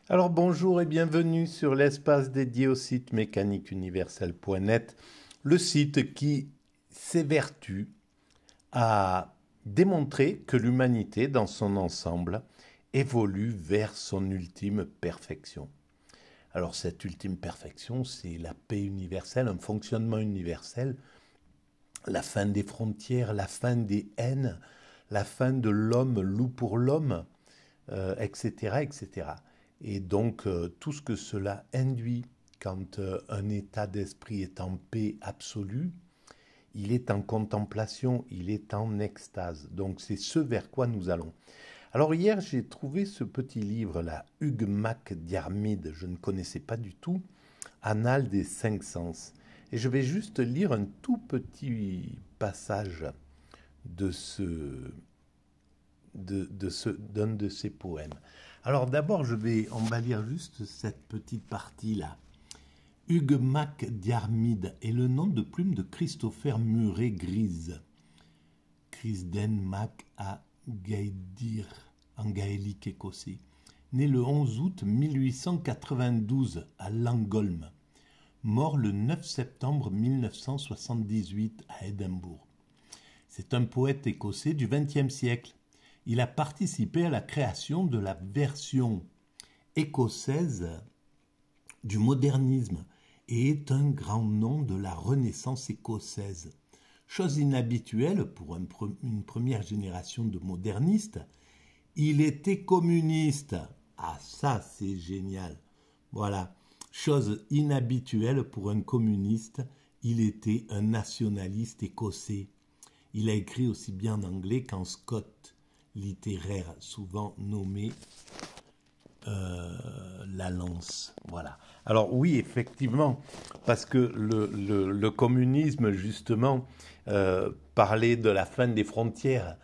Alors bonjour et bienvenue sur l'espace dédié au site mécaniqueuniverselle.net, le site qui s'évertue à démontrer que l'humanité dans son ensemble évolue vers son ultime perfection. Alors cette ultime perfection, c'est la paix universelle, un fonctionnement universel, la fin des frontières, la fin des haines, la fin de l'homme loup pour l'homme, etc., etc. Et donc, tout ce que cela induit quand un état d'esprit est en paix absolue, il est en contemplation, il est en extase. Donc, c'est ce vers quoi nous allons. Alors, hier, j'ai trouvé ce petit livre-là, Hugues Mac Diarmid, je ne connaissais pas du tout, Annales des cinq sens. Et je vais juste lire un tout petit passage de d'un de ses poèmes. Alors d'abord, on va lire juste cette petite partie-là. Hugues Mac Diarmid est le nom de plume de Christopher Murray Grise. Crisden Mac a Gaedir, en gaélique écossais. Né le 11 août 1892 à Langholm. Mort le 9 septembre 1978 à Édimbourg. C'est un poète écossais du XXe siècle. Il a participé à la création de la version écossaise du modernisme et est un grand nom de la Renaissance écossaise. Chose inhabituelle pour une première génération de modernistes, il était communiste. Ah, ça c'est génial. Voilà. Chose inhabituelle pour un communiste, il était un nationaliste écossais. Il a écrit aussi bien en anglais qu'en scot, littéraire souvent nommé la lance. Voilà. Alors oui, effectivement, parce que le communisme, justement, parlait de la fin des frontières.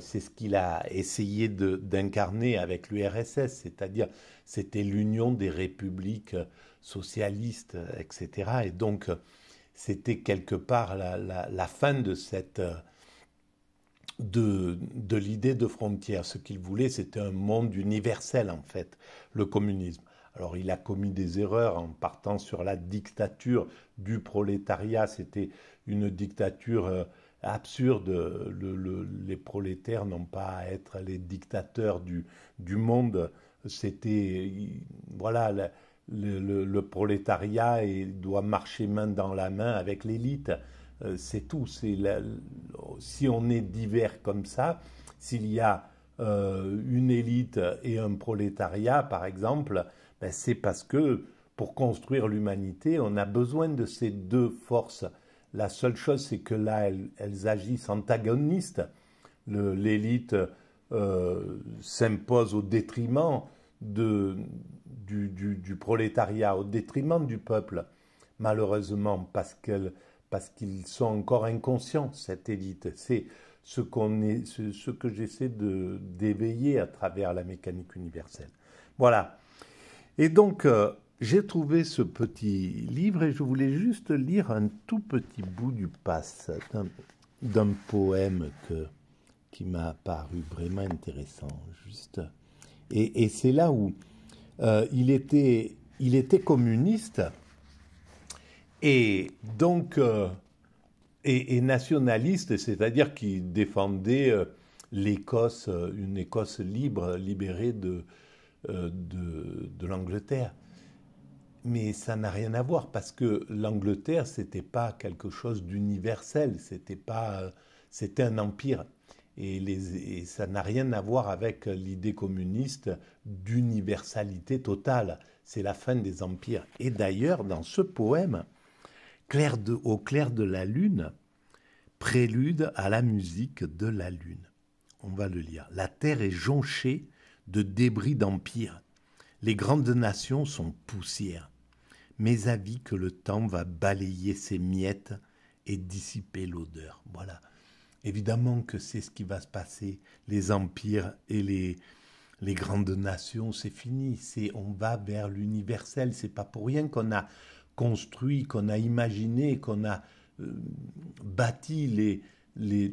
C'est ce qu'il a essayé d'incarner avec l'URSS, c'est-à-dire c'était l'union des républiques socialistes, etc. Et donc, c'était quelque part la fin de cette de l'idée de frontières. Ce qu'il voulait, c'était un monde universel, en fait, le communisme. Alors, il a commis des erreurs en partant sur la dictature du prolétariat. C'était une dictature absurde. Les prolétaires n'ont pas à être les dictateurs du monde. C'était, voilà, le prolétariat doit marcher main dans la main avec l'élite. C'est tout. Si on est divers comme ça, s'il y a une élite et un prolétariat, par exemple, ben c'est parce que pour construire l'humanité, on a besoin de ces deux forces. La seule chose, c'est que là, elles agissent antagonistes. L'élite s'impose au détriment du prolétariat, au détriment du peuple, malheureusement, parce qu'ils sont encore inconscients, cette élite. C'est ce que j'essaie d'éveiller à travers la mécanique universelle. Voilà. Et donc, j'ai trouvé ce petit livre et je voulais juste lire un tout petit bout du passe d'un poème qui m'a paru vraiment intéressant. Juste. Et c'est là où il était communiste et donc et nationaliste, c'est-à-dire qu'il défendait l'Écosse, une Écosse libre, libérée de l'Angleterre. Mais ça n'a rien à voir parce que l'Angleterre, c'était pas quelque chose d'universel, c'était un empire. Et ça n'a rien à voir avec l'idée communiste d'universalité totale. C'est la fin des empires. Et d'ailleurs, dans ce poème, au clair de la lune, prélude à la musique de la lune. On va le lire. La terre est jonchée de débris d'empire. Les grandes nations sont poussière. Mais avis que le temps va balayer ces miettes et dissiper l'odeur. Voilà. Évidemment que c'est ce qui va se passer. Les empires et les grandes nations, c'est fini. On va vers l'universel. C'est pas pour rien qu'on a construit, qu'on a imaginé, qu'on a bâti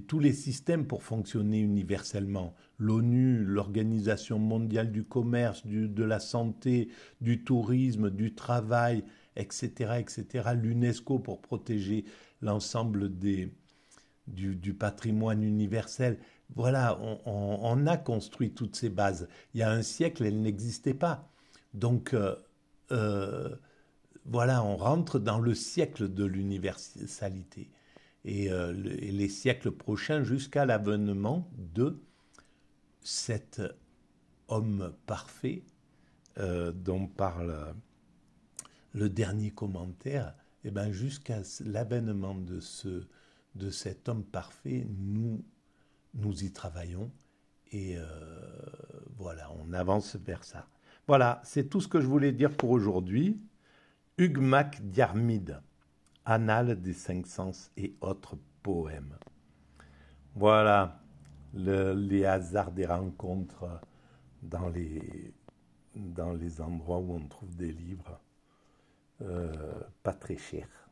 tous les systèmes pour fonctionner universellement. L'ONU, l'Organisation mondiale du commerce, de la santé, du tourisme, du travail, etc., etc. L'UNESCO pour protéger l'ensemble du patrimoine universel. Voilà, on a construit toutes ces bases. Il y a un siècle, elles n'existaient pas. Donc, voilà, on rentre dans le siècle de l'universalité. Et les siècles prochains jusqu'à l'avènement de cet homme parfait dont parle le dernier commentaire, et ben jusqu'à l'avènement de cet homme parfait, nous y travaillons et voilà, on avance vers ça. Voilà, c'est tout ce que je voulais dire pour aujourd'hui. Hugues Mac Diarmid, Annales des cinq sens et autres poèmes. Voilà, les hasards des rencontres dans les endroits où on trouve des livres pas très chers.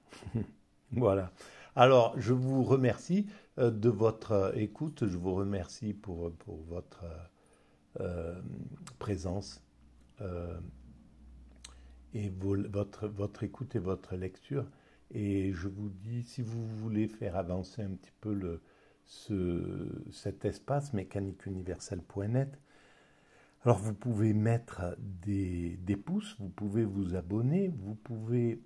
Voilà. Alors, je vous remercie de votre écoute, je vous remercie pour votre présence et votre écoute et votre lecture. Et je vous dis, si vous voulez faire avancer un petit peu cet espace mécaniqueuniverselle.net, alors vous pouvez mettre des pouces, vous pouvez vous abonner, vous pouvez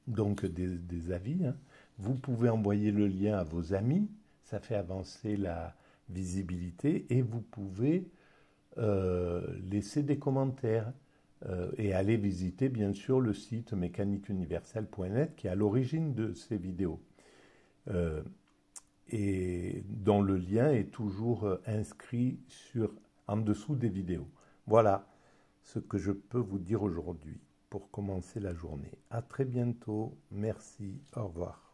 donc des avis, hein. Vous pouvez envoyer le lien à vos amis, ça fait avancer la visibilité, et vous pouvez laisser des commentaires et aller visiter bien sûr le site mécaniqueuniverselle.net qui est à l'origine de ces vidéos et dont le lien est toujours inscrit en dessous des vidéos. Voilà ce que je peux vous dire aujourd'hui pour commencer la journée. À très bientôt. Merci. Au revoir.